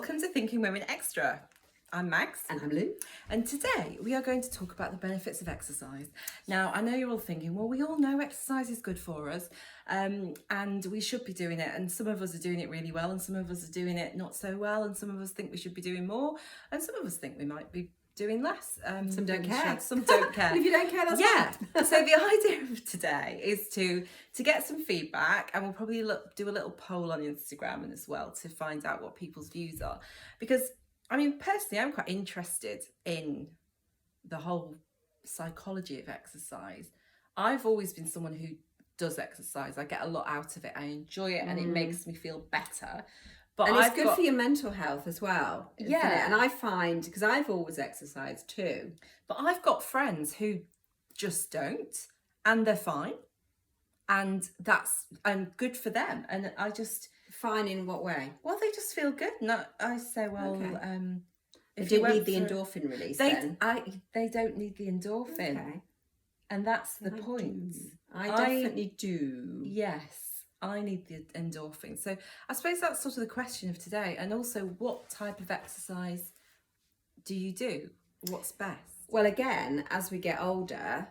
welcome to Thinking Women Extra. I'm Mags. And I'm Lou. And today we are going to talk about the benefits of exercise. Now, I know you're all thinking, well, we all know exercise is good for us, and we should be doing it. And some of us are doing it really well, and some of us are doing it not so well, and some of us think we should be doing more, and some of us think we might be doing less. Some don't care. Some don't care. If you don't care, that's fine. So the idea of today is to get some feedback, and we'll probably do a little poll on Instagram and as well to find out what people's views are. Because, I mean, personally, I'm quite interested in the whole psychology of exercise. I've always been someone who does exercise. I get a lot out of it. I enjoy it, and it makes me feel better. But and it's good for your mental health as well. Yeah. It? And I find, because I've always exercised too. But I've got friends who just don't, and they're fine. And that's good for them. And I just... Fine in what way? Well, they just feel good. And I say, well... Okay. If they don't need the endorphin release they don't need the endorphin. Okay. And that's the point. I definitely do. Yes. I need the endorphin. So I suppose that's sort of the question of today. And also, what type of exercise do you do? What's best? Well, again, as we get older,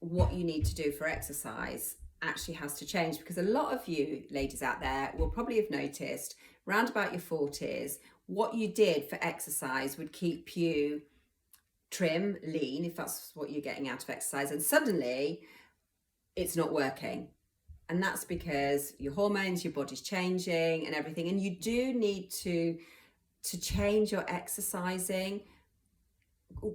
what you need to do for exercise actually has to change, because a lot of you ladies out there will probably have noticed round about your 40s, what you did for exercise would keep you trim, lean, if that's what you're getting out of exercise, and suddenly it's not working. And that's because your hormones, your body's changing and everything. And you do need to change your exercising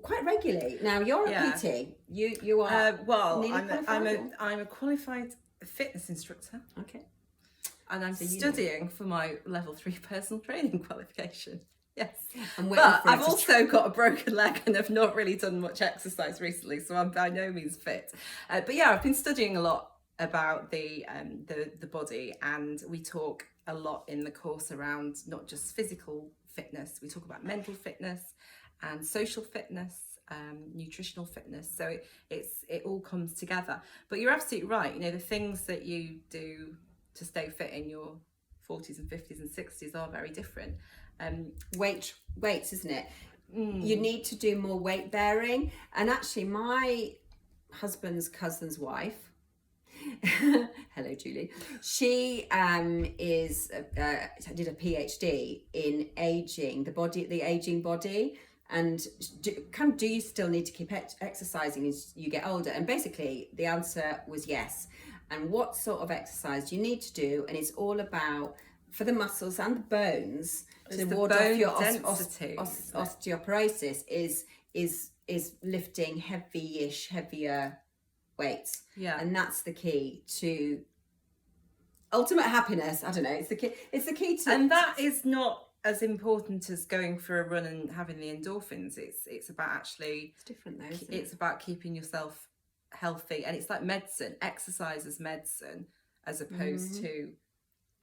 quite regularly. Now, you're a PT. You are. I'm a qualified fitness instructor. Okay. And I'm studying for my level 3 personal training qualification. Yes. But I've also got a broken leg and I've not really done much exercise recently, so I'm by no means fit. But yeah, I've been studying a lot about the body, and we talk a lot in the course around not just physical fitness. We talk about mental fitness and social fitness, nutritional fitness. So it all comes together. But you're absolutely right. You know, the things that you do to stay fit in your 40s and 50s and 60s are very different. Weights, isn't it? You need to do more weight bearing. And actually, my husband's cousin's wife, hello Julie, she did a PhD in aging, the aging body, and do you still need to keep exercising as you get older? And basically the answer was yes. And what sort of exercise do you need to do? And it's all about, for the muscles and the bones, to ward off your osteoporosis, is lifting heavier weights. Yeah. And that's the key to ultimate happiness. I don't know, it's the key to... And that is not as important as going for a run and having the endorphins. It's about actually... It's different though, isn't it? It's about keeping yourself healthy, and it's like medicine. Exercise is medicine as opposed to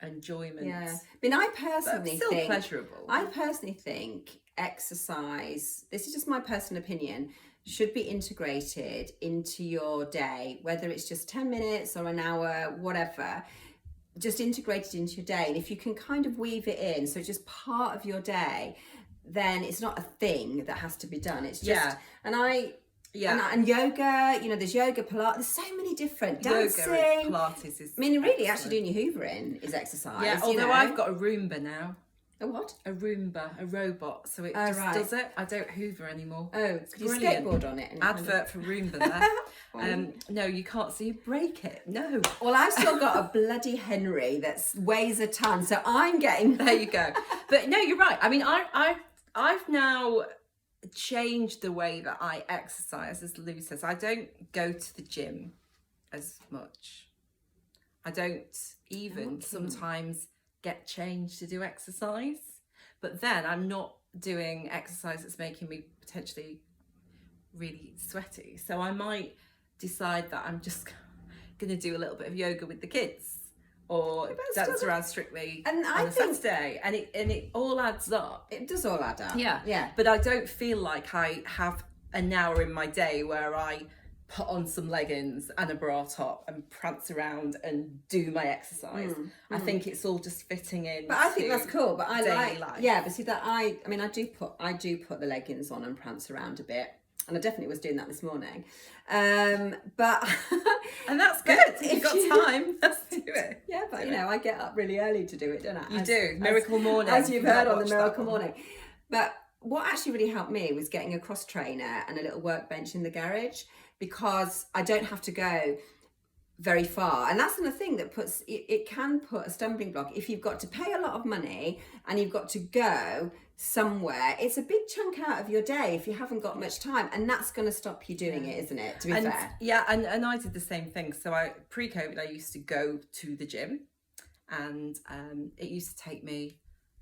enjoyment. Yeah. I mean, I personally still think... pleasurable. I personally think exercise, this is just my personal opinion, should be integrated into your day, whether it's just 10 minutes or an hour, whatever, just integrated into your day. And if you can kind of weave it in, so it's just part of your day, then it's not a thing that has to be done. It's just, and yoga, you know, there's yoga, Pilates, there's so many different, dancing. Yoga, Pilates is... I mean, really, actually doing your hoovering is exercise. Yeah, although I've got a Roomba now. A what? A Roomba, a robot, so it does it. I don't hoover anymore. Oh, could you skateboard on it? Advert for Roomba there. No, you can't, so you break it. No. Well, I've still got a bloody Henry that weighs a ton, so I'm getting... There you go. But no, you're right. I mean, I've now changed the way that I exercise, as Lou says. I don't go to the gym as much. I don't even sometimes get changed to do exercise, but then I'm not doing exercise that's making me potentially really sweaty, so I might decide that I'm just going to do a little bit of yoga with the kids, or dance around strictly on a Saturday, and it all adds up. It does all add up. Yeah. But I don't feel like I have an hour in my day where I put on some leggings and a bra top and prance around and do my exercise. I think it's all just fitting in. But I think that's cool. But I daily life. yeah. But see that I mean, I do put the leggings on and prance around a bit, and I definitely was doing that this morning. But and that's good. If you've got time, let's do it. Yeah, but you know, I get up really early to do it, don't I? You do. Miracle Morning. As you've heard on the Miracle Morning. But what actually really helped me was getting a cross trainer and a little workbench in the garage, because I don't have to go very far. And that's another thing that it can put a stumbling block. If you've got to pay a lot of money and you've got to go somewhere, it's a big chunk out of your day if you haven't got much time, and that's going to stop you doing it, isn't it, to be fair? Yeah, and I did the same thing. So pre-COVID, I used to go to the gym, and it used to take me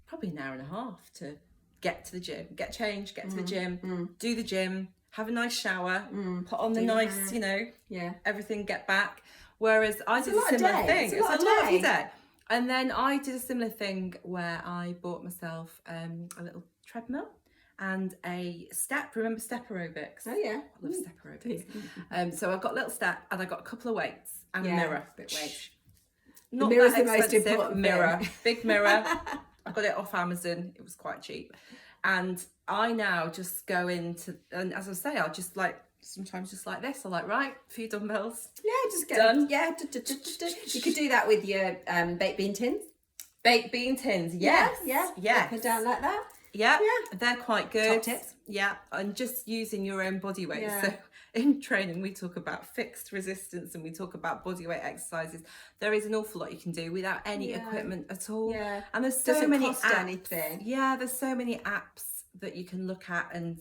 probably an hour and a half to get to the gym, get changed, get to the gym, do the gym, have a nice shower, put on the nice, you know, everything, get back. Whereas I did a similar thing. It's a lot of your day. And then I did a similar thing where I bought myself a little treadmill and a step. Remember step aerobics? Oh yeah, I love step aerobics. So I've got a little step and I got a couple of weights and a mirror. Not the mirror's that the most important mirror, thing. big mirror. I got it off Amazon. It was quite cheap. And I now just go into, and as I say, I'll just sometimes just like this. I right, a few dumbbells. Yeah, just get done. Yeah, you could do that with your baked bean tins. Baked bean tins, yes. Up and down like that. Yeah, they're quite good. Top tips. Yeah, and just using your own body weight. Yeah. So in training, we talk about fixed resistance and we talk about body weight exercises. There is an awful lot you can do without any equipment at all. Yeah, and there's so doesn't many cost apps. anything. Yeah, there's so many apps that you can look at and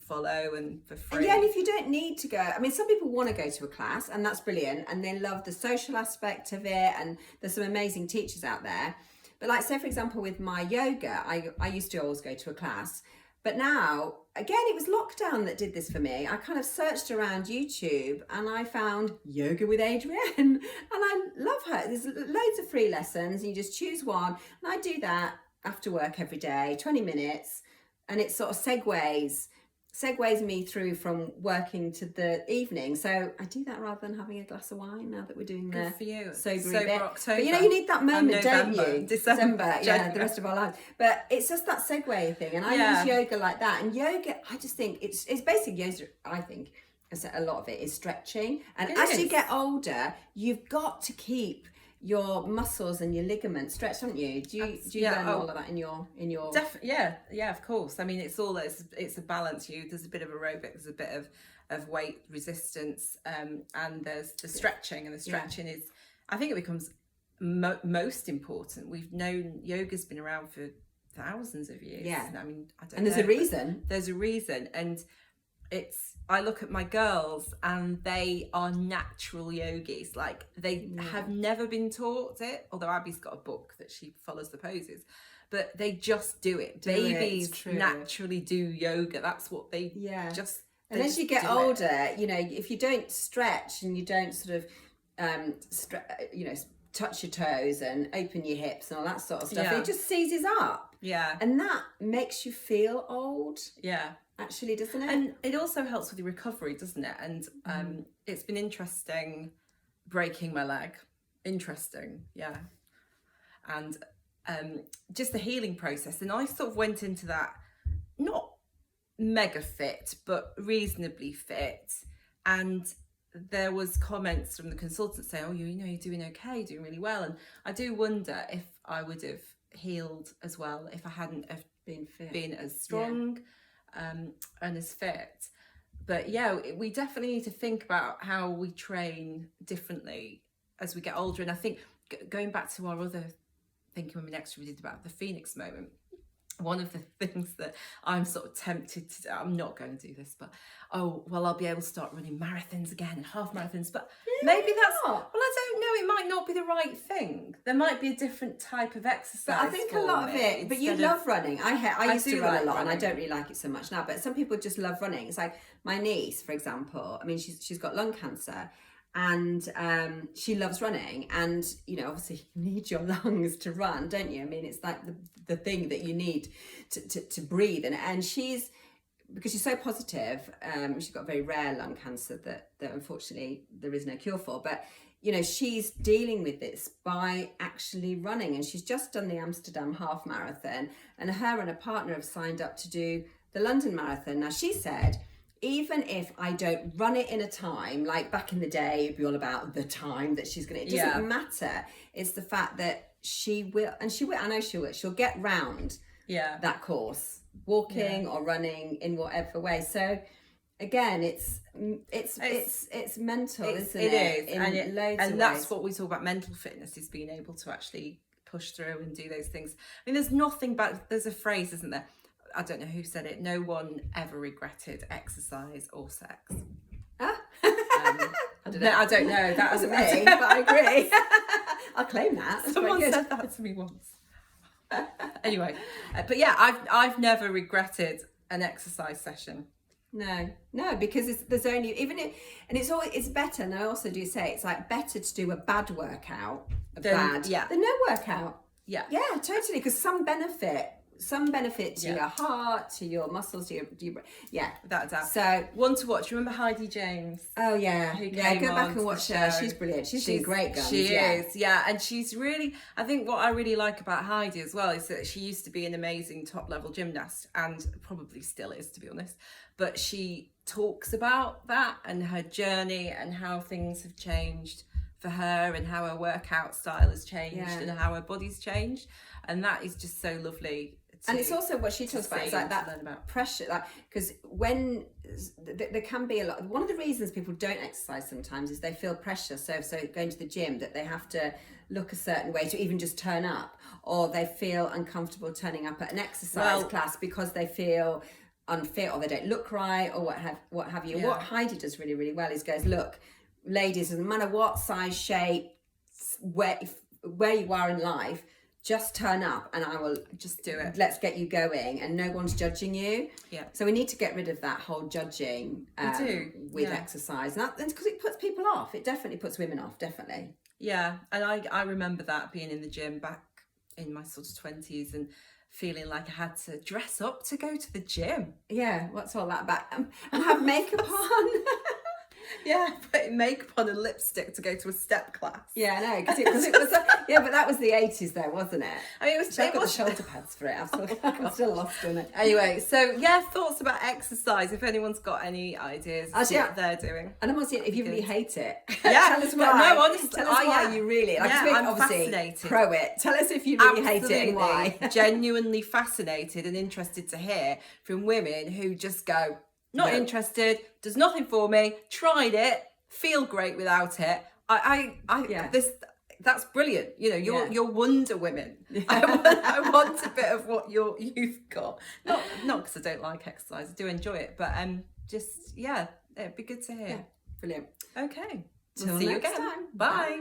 follow and for free. Yeah, and if you don't need to go, I mean, some people want to go to a class and that's brilliant and they love the social aspect of it, and there's some amazing teachers out there. But like, say for example, with my yoga, I used to always go to a class, but now, again, it was lockdown that did this for me. I kind of searched around YouTube and I found Yoga with Adrienne and I love her. There's loads of free lessons. You just choose one and I do that after work every day, 20 minutes, and it sort of segues me through from working to the evening. So I do that rather than having a glass of wine now that we're doing the sober bit. October. But you know, you need that moment, don't you? December, yeah, the rest of our lives. But it's just that segue thing. And I use yoga like that. And yoga, I just think it's basically yoga, I think, a lot of it is stretching. And as you get older, you've got to keep your muscles and your ligaments stretched, haven't you? Do you learn all of that in your yeah, of course. I mean, it's a balance. There's a bit of aerobic, there's a bit of weight resistance, and there's the stretching, and the stretching is, I think it becomes most important. We've known yoga's been around for thousands of years. Yeah, I mean, I don't know. And there's a reason. There's a reason, and I look at my girls and they are natural yogis. Like they have never been taught it, although Abby's got a book that she follows the poses, but they just do it. Babies naturally do yoga. That's what they just. And as you get older, you know, if you don't stretch and you don't sort of, touch your toes and open your hips and all that sort of stuff, it just seizes up. Yeah. And that makes you feel old. Yeah. Actually, doesn't it? And it also helps with your recovery, doesn't it? And it's been interesting breaking my leg. Interesting, yeah. And just the healing process. And I sort of went into that, not mega fit, but reasonably fit. And there was comments from the consultant saying, oh, you're doing okay, doing really well. And I do wonder if I would have healed as well if I hadn't have been as strong. And as fit. But yeah, we definitely need to think about how we train differently as we get older. And I think going back to our other thinking when we next did about the Phoenix moment, one of the things that I'm sort of tempted to do, I'm not going to do this, but I'll be able to start running marathons again and half marathons, but maybe that's not. Well, I don't know, it might not be the right thing. There might be a different type of exercise. But I think a lot of it, but you love running. I used to run a lot, and I don't really like it so much now, but some people just love running. It's like my niece, for example, I mean, she's got lung cancer, and she loves running, and obviously you need your lungs to run, don't you? I mean, it's like the thing that you need to breathe, and she's because she's so positive, she's got very rare lung cancer that unfortunately there is no cure for, but you know, she's dealing with this by actually running, and she's just done the Amsterdam half marathon, and her and a partner have signed up to do the London Marathon. Now she said, even if I don't run it in a time, like back in the day, it'd be all about the time that she's going to, it doesn't matter. It's the fact that she will, I know she will, she'll get round that course, walking or running in whatever way. So again, it's mental, isn't it? It is. In loads of that's ways. what we talk about mental fitness, is being able to actually push through and do those things. I mean, there's nothing but, there's a phrase, isn't there? I don't know who said it. No one ever regretted exercise or sex. I don't know. I don't know. That wasn't me, but I agree. I'll claim that. That's Someone quite good. said that to me once. Anyway, but yeah, I've never regretted an exercise session. No, because there's only, even if, and it's better. And I also do say it's like better to do a bad workout, than no workout. Yeah, totally. Because some benefit to your heart, to your muscles, to your without a doubt. So one to watch. Remember Heidi James? Oh yeah, Who go came back on and watch her. She's brilliant. She's doing great guns. She is, and she's really, I think what I really like about Heidi as well is that she used to be an amazing top level gymnast, and probably still is, to be honest, but she talks about that and her journey and how things have changed for her and how her workout style has changed and how her body's changed, and that is just so lovely. And it's also what she talks about, is like that pressure, like, because when there can be a lot, one of the reasons people don't exercise sometimes is they feel pressure. So going to the gym, that they have to look a certain way to even just turn up, or they feel uncomfortable turning up at an exercise class because they feel unfit or they don't look right or what have you. What Heidi does really, really well is goes, look, ladies, no matter what size, shape, where you are in life, just turn up and I will just do it. Let's get you going, and no one's judging you. Yeah. So we need to get rid of that whole judging with exercise. And that's because it puts people off. It definitely puts women off, definitely. Yeah. And I remember that, being in the gym back in my sort of 20s and feeling like I had to dress up to go to the gym. Yeah, what's all that about? And have makeup on. Yeah, putting makeup on and lipstick to go to a step class. Yeah, I know, because it was but that was the 80s though, wasn't it? I mean, I've got the shoulder pads for it. I'm still lost in it. Anyway, so thoughts about exercise, if anyone's got any ideas of what they're doing. And I'm also, if you really hate it, tell us why. No, honestly, tell us why you really, I'm obviously fascinated. Pro it. Tell us if you really hate it and why. Genuinely fascinated and interested to hear from women who just go, not interested, does nothing for me, tried it, feel great without it. That's brilliant. You know, you're Wonder Women. I want a bit of what you've got. Not because I don't like exercise, I do enjoy it, but it'd be good to hear. Yeah, brilliant. Okay. Till See you next again. time. Bye.